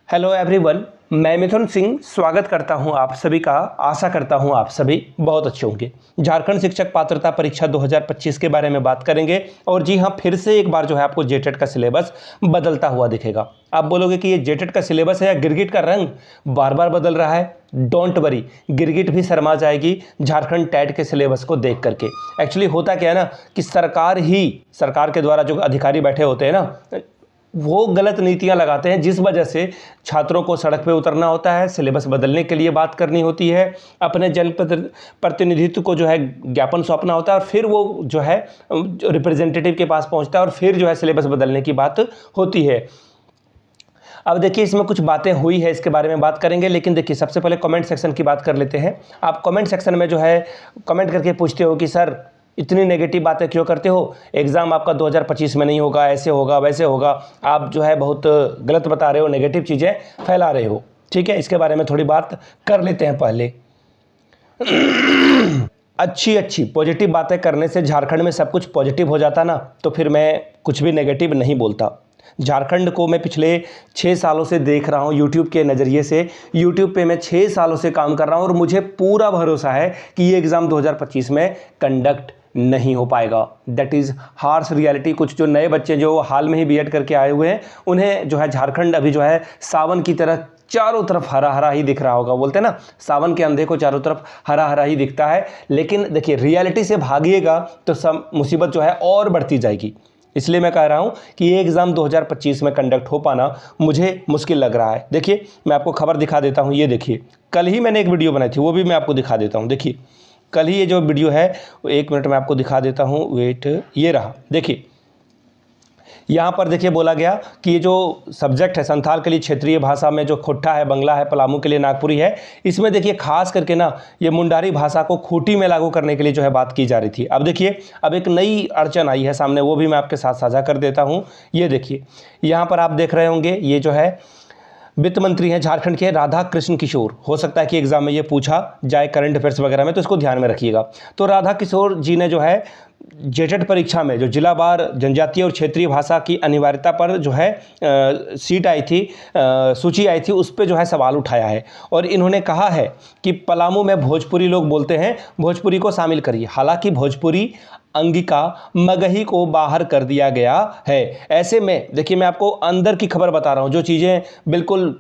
Hello everyone, मैं मिथुन सिंह स्वागत करता हूं आप सभी का। आशा करता हूं आप सभी बहुत अच्छे होंगे। झारखंड शिक्षक पात्रता परीक्षा 2025 के बारे में बात करेंगे। और जी हां, फिर से एक बार जो है आपको जेटेट का सिलेबस बदलता हुआ दिखेगा। आप बोलोगे कि ये जेटेट का सिलेबस है या गिरगिट का रंग बार बार बदल रहा है। डोंट वरी, गिरगिट भी शर्मा जाएगी झारखंड टैट के सिलेबस को देख करके। एक्चुअली होता क्या है ना कि सरकार के द्वारा जो अधिकारी बैठे होते हैं ना, वो गलत नीतियां लगाते हैं, जिस वजह से छात्रों को सड़क पे उतरना होता है, सिलेबस बदलने के लिए बात करनी होती है, अपने प्रतिनिधित्व को जो है ज्ञापन सौंपना होता है, और फिर वो जो है रिप्रेजेंटेटिव के पास पहुंचता है और फिर जो है सिलेबस बदलने की बात होती है। अब देखिए, इसमें कुछ बातें हुई है, इसके बारे में बात करेंगे। लेकिन देखिए, सबसे पहले कमेंट सेक्शन की बात कर लेते हैं। आप कमेंट सेक्शन में जो है कमेंट करके पूछते हो कि सर इतनी नेगेटिव बातें क्यों करते हो, एग्ज़ाम आपका 2025 में नहीं होगा, ऐसे होगा वैसे होगा। आप जो है बहुत गलत बता रहे हो, नेगेटिव चीज़ें फैला रहे हो। ठीक है, इसके बारे में थोड़ी बात कर लेते हैं पहले। अच्छी पॉजिटिव बातें करने से झारखंड में सब कुछ पॉजिटिव हो जाता ना, तो फिर मैं कुछ भी नेगेटिव नहीं बोलता। झारखंड को मैं पिछले 6 सालों से देख रहा हूँ यूट्यूब के नज़रिए से। यूट्यूब पे मैं 6 सालों से काम कर रहा हूँ और मुझे पूरा भरोसा है कि ये एग्ज़ाम 2025 में कंडक्ट नहीं हो पाएगा। That is harsh reality. कुछ जो नए बच्चे जो हाल में ही बीएड करके आए हुए हैं, उन्हें जो है झारखंड अभी जो है सावन की तरह चारों तरफ हरा हरा ही दिख रहा होगा। बोलते हैं ना, सावन के अंधे को चारों तरफ हरा हरा ही दिखता है। लेकिन देखिए, रियलिटी से भागिएगा तो सब मुसीबत जो है और बढ़ती जाएगी। इसलिए मैं कह रहा हूं कि ये एग्ज़ाम 2025 में कंडक्ट हो पाना मुझे मुश्किल लग रहा है। देखिए, मैं आपको खबर दिखा देता हूं। ये देखिए, कल ही मैंने एक वीडियो बनाई थी, वो भी मैं आपको दिखा देता हूं। देखिए, कल ही ये जो वीडियो है, 1 मिनट में आपको दिखा देता हूं। वेट, ये रहा। देखिए, यहाँ पर देखिए बोला गया कि ये जो सब्जेक्ट है संथाल के लिए क्षेत्रीय भाषा में जो खोट्टा है, बंगला है, पलामू के लिए नागपुरी है, इसमें देखिए खास करके ना ये मुंडारी भाषा को खूंटी में लागू करने के लिए जो है बात की जा रही थी। अब देखिए, अब एक नई अड़चन आई है सामने, वो भी मैं आपके साथ साझा कर देता हूँ। ये देखिए, यहाँ पर आप देख रहे होंगे, ये जो है वित्त मंत्री हैं झारखंड के राधा कृष्ण किशोर। हो सकता है कि एग्जाम में ये पूछा जाए करंट अफेयर्स वगैरह में, तो इसको ध्यान में रखिएगा। तो राधा किशोर जी ने जो है जेटेट परीक्षा में जो जिलावार जनजातीय और क्षेत्रीय भाषा की अनिवार्यता पर जो है सीट आई थी, सूची आई थी, उस पर जो है सवाल उठाया है। और इन्होंने कहा है कि पलामू में भोजपुरी लोग बोलते हैं, भोजपुरी को शामिल करिए। हालांकि भोजपुरी अंगिका मगही को बाहर कर दिया गया है। ऐसे में देखिए, मैं आपको अंदर की खबर बता रहा हूँ, जो चीज़ें बिल्कुल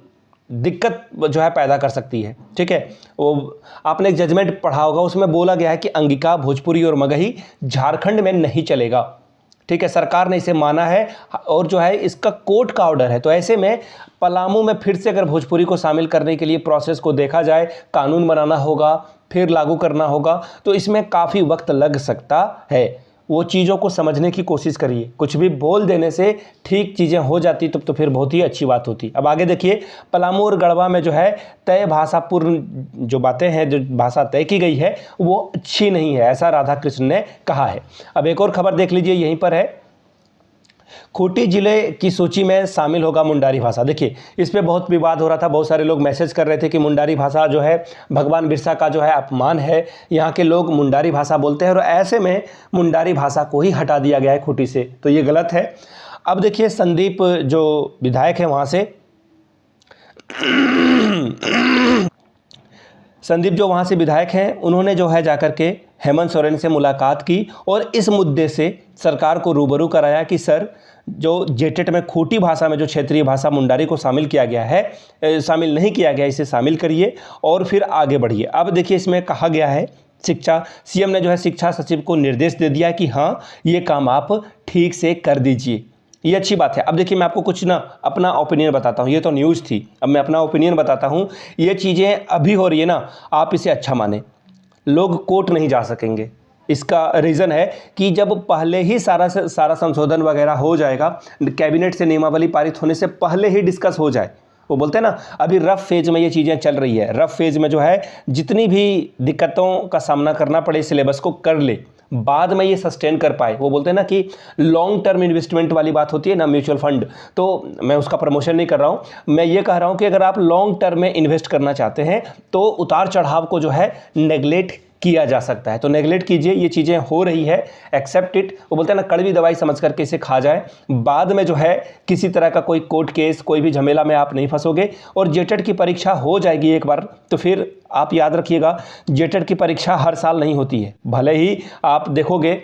दिक्कत जो है पैदा कर सकती है। ठीक है, वो आपने एक जजमेंट पढ़ा होगा, उसमें बोला गया है कि अंगिका, भोजपुरी और मगही झारखंड में नहीं चलेगा। ठीक है, सरकार ने इसे माना है और जो है इसका कोर्ट का ऑर्डर है। तो ऐसे में पलामू में फिर से अगर भोजपुरी को शामिल करने के लिए प्रोसेस को देखा जाए, कानून बनाना होगा, फिर लागू करना होगा, तो इसमें काफ़ी वक्त लग सकता है। वो चीज़ों को समझने की कोशिश करिए। कुछ भी बोल देने से ठीक चीज़ें हो जाती तब तो फिर बहुत ही अच्छी बात होती। अब आगे देखिए, पलामू और गढ़वा में जो है तय भाषा पूर्ण जो बातें हैं, जो भाषा तय की गई है, वो अच्छी नहीं है, ऐसा राधा कृष्ण ने कहा है। अब एक और खबर देख लीजिए, यहीं पर है। खूंटी जिले की सूची में शामिल होगा मुंडारी भाषा। देखिए, इस पे बहुत विवाद हो रहा था, बहुत सारे लोग मैसेज कर रहे थे कि मुंडारी भाषा जो है भगवान बिरसा का जो है अपमान है, यहाँ के लोग मुंडारी भाषा बोलते हैं, और ऐसे में मुंडारी भाषा को ही हटा दिया गया है खूंटी से, तो ये गलत है। अब देखिए, संदीप जो विधायक है वहाँ से संदीप जो वहाँ से विधायक हैं, उन्होंने जो है जाकर के हेमंत सोरेन से मुलाकात की और इस मुद्दे से सरकार को रूबरू कराया कि सर, जो जेटेट में खूंटी भाषा में जो क्षेत्रीय भाषा मुंडारी को शामिल किया गया है, शामिल नहीं किया गया, इसे शामिल करिए और फिर आगे बढ़िए। अब देखिए, इसमें कहा गया है, सीएम ने जो है शिक्षा सचिव को निर्देश दे दिया कि हाँ, ये काम आप ठीक से कर दीजिए। ये अच्छी बात है। अब देखिए, मैं आपको कुछ ना अपना ओपिनियन बताता हूँ। ये तो न्यूज़ थी, अब मैं अपना ओपिनियन बताता हूँ। ये चीज़ें अभी हो रही है ना, आप इसे अच्छा माने। लोग कोर्ट नहीं जा सकेंगे। इसका रीज़न है कि जब पहले ही सारा संशोधन वगैरह हो जाएगा, कैबिनेट से नियमावली पारित होने से पहले ही डिस्कस हो जाए। वो बोलते हैं ना, अभी रफ फेज में ये चीज़ें चल रही है। रफ फेज में जो है जितनी भी दिक्कतों का सामना करना पड़े, सिलेबस को कर ले, बाद में ये सस्टेन कर पाए। वो बोलते हैं ना कि लॉन्ग टर्म इन्वेस्टमेंट वाली बात होती है ना, म्यूचुअल फंड। तो मैं उसका प्रमोशन नहीं कर रहा हूँ, मैं ये कह रहा हूँ कि अगर आप लॉन्ग टर्म में इन्वेस्ट करना चाहते हैं तो उतार चढ़ाव को जो है नेगलेक्ट किया जा सकता है। तो नेगलेक्ट कीजिए, ये चीज़ें हो रही है, एक्सेप्ट इट। वो बोलते हैं ना, कड़वी दवाई समझ करके इसे खा जाए, बाद में जो है किसी तरह का कोई कोर्ट केस, कोई भी झमेला में आप नहीं फंसोगे। और जेटेट की परीक्षा हो जाएगी एक बार तो फिर आप याद रखिएगा, जेटेट की परीक्षा हर साल नहीं होती है। भले ही आप देखोगे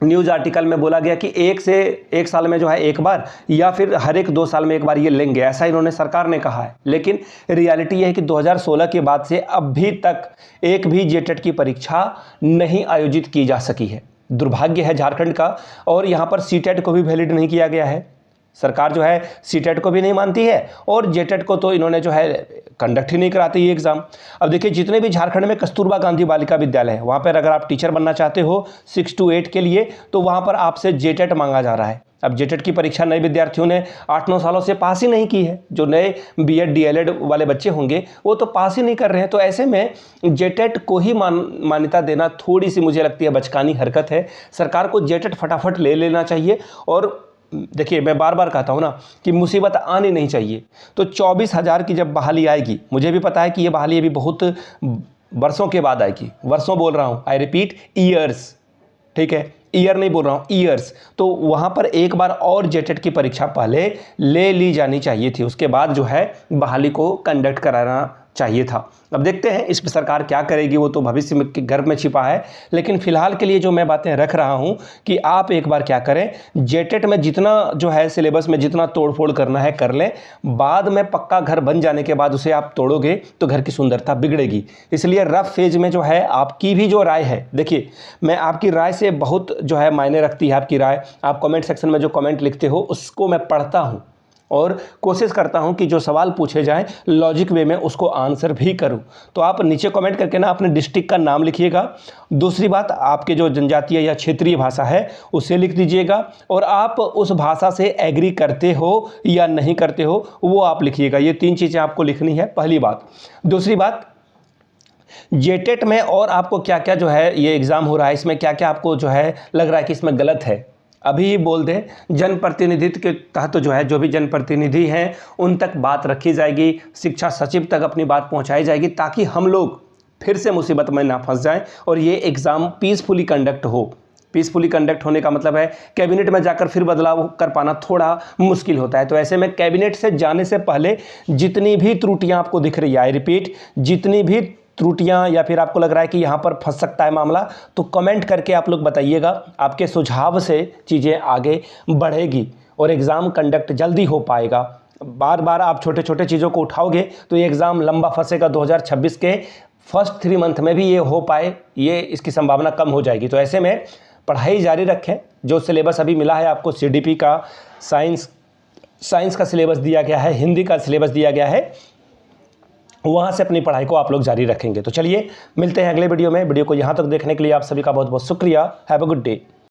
न्यूज़ आर्टिकल में बोला गया कि एक साल में जो है एक बार, या फिर हर एक 2 साल में एक बार ये लेंगे, ऐसा इन्होंने सरकार ने कहा है। लेकिन रियलिटी ये है कि 2016 के बाद से अभी तक एक भी जेटेट की परीक्षा नहीं आयोजित की जा सकी है। दुर्भाग्य है झारखंड का। और यहाँ पर सीटेट को भी वैलिड नहीं किया गया है। सरकार जो है सीटेट को भी नहीं मानती है और जेटेट को तो इन्होंने जो है कंडक्ट ही नहीं कराती ये एग्ज़ाम। अब देखिए, जितने भी झारखंड में कस्तूरबा गांधी बालिका विद्यालय है, वहाँ पर अगर आप टीचर बनना चाहते हो 6 to 8 के लिए, तो वहाँ पर आपसे जेटेट मांगा जा रहा है। अब जेटेट की परीक्षा नए विद्यार्थियों ने 8-9 सालों से पास ही नहीं की है। जो नए बीएड डीएलएड वाले बच्चे होंगे वो तो पास ही नहीं कर रहे हैं। तो ऐसे में जेटेट को ही मान्यता देना थोड़ी सी मुझे लगती है बचकानी हरकत है। सरकार को जेटेट फटाफट ले लेना चाहिए। और देखिए, मैं बार बार कहता हूँ ना कि मुसीबत आनी नहीं चाहिए। तो 24,000 की जब बहाली आएगी, मुझे भी पता है कि ये बहाली अभी बहुत वर्षों के बाद आएगी। वर्षों बोल रहा हूँ, आई रिपीट, ईयर्स, ठीक है, ईयर नहीं बोल रहा हूँ, ईयर्स। तो वहाँ पर एक बार और जेटेट की परीक्षा पहले ले ली जानी चाहिए थी, उसके बाद जो है बहाली को कंडक्ट कराना चाहिए था। अब देखते हैं इस पर सरकार क्या करेगी, वो तो भविष्य में के गर्भ में छिपा है। लेकिन फिलहाल के लिए जो मैं बातें रख रहा हूँ कि आप एक बार क्या करें, जेटेट में जितना जो है सिलेबस में जितना तोड़फोड़ करना है कर लें। बाद में पक्का घर बन जाने के बाद उसे आप तोड़ोगे तो घर की सुंदरता बिगड़ेगी। इसलिए रफ फेज में जो है आपकी भी जो राय है, देखिए मैं आपकी राय से बहुत जो है मायने रखती है आपकी राय। आप कमेंट सेक्शन में जो कमेंट लिखते हो उसको मैं पढ़ता हूँ और कोशिश करता हूं कि जो सवाल पूछे जाएं लॉजिक वे में उसको आंसर भी करूं। तो आप नीचे कमेंट करके ना अपने डिस्ट्रिक्ट का नाम लिखिएगा। दूसरी बात, आपके जो जनजातीय या क्षेत्रीय भाषा है उसे लिख दीजिएगा। और आप उस भाषा से एग्री करते हो या नहीं करते हो वो आप लिखिएगा। ये 3 चीज़ें आपको लिखनी है, पहली बात। दूसरी बात, जेटेट में और आपको क्या क्या जो है ये एग्ज़ाम हो रहा है, इसमें क्या क्या आपको जो है लग रहा है कि इसमें गलत है, अभी ही बोल दें। जनप्रतिनिधित्व के तहत जो है, जो भी जनप्रतिनिधि हैं उन तक बात रखी जाएगी, शिक्षा सचिव तक अपनी बात पहुंचाई जाएगी, ताकि हम लोग फिर से मुसीबत में ना फंस जाएं और ये एग्ज़ाम पीसफुली कंडक्ट हो। पीसफुली कंडक्ट होने का मतलब है कैबिनेट में जाकर फिर बदलाव कर पाना थोड़ा मुश्किल होता है। तो ऐसे में कैबिनेट से जाने से पहले जितनी भी त्रुटियां आपको दिख रही है, आई रिपीट, जितनी भी त्रुटियां या फिर आपको लग रहा है कि यहाँ पर फंस सकता है मामला, तो कमेंट करके आप लोग बताइएगा। आपके सुझाव से चीज़ें आगे बढ़ेगी और एग्ज़ाम कंडक्ट जल्दी हो पाएगा। बार बार आप छोटे छोटे चीज़ों को उठाओगे तो ये एग्ज़ाम लंबा फंसेगा। 2026 के फर्स्ट 3 मंथ में भी ये हो पाए, ये इसकी संभावना कम हो जाएगी। तो ऐसे में पढ़ाई जारी रखें। जो सिलेबस अभी मिला है आपको, सीडीपी का, साइंस का सिलेबस दिया गया है, हिंदी का सिलेबस दिया गया है, वहाँ से अपनी पढ़ाई को आप लोग जारी रखेंगे। तो चलिए मिलते हैं अगले वीडियो में। वीडियो को यहाँ तक देखने के लिए आप सभी का बहुत बहुत शुक्रिया। Have a good day.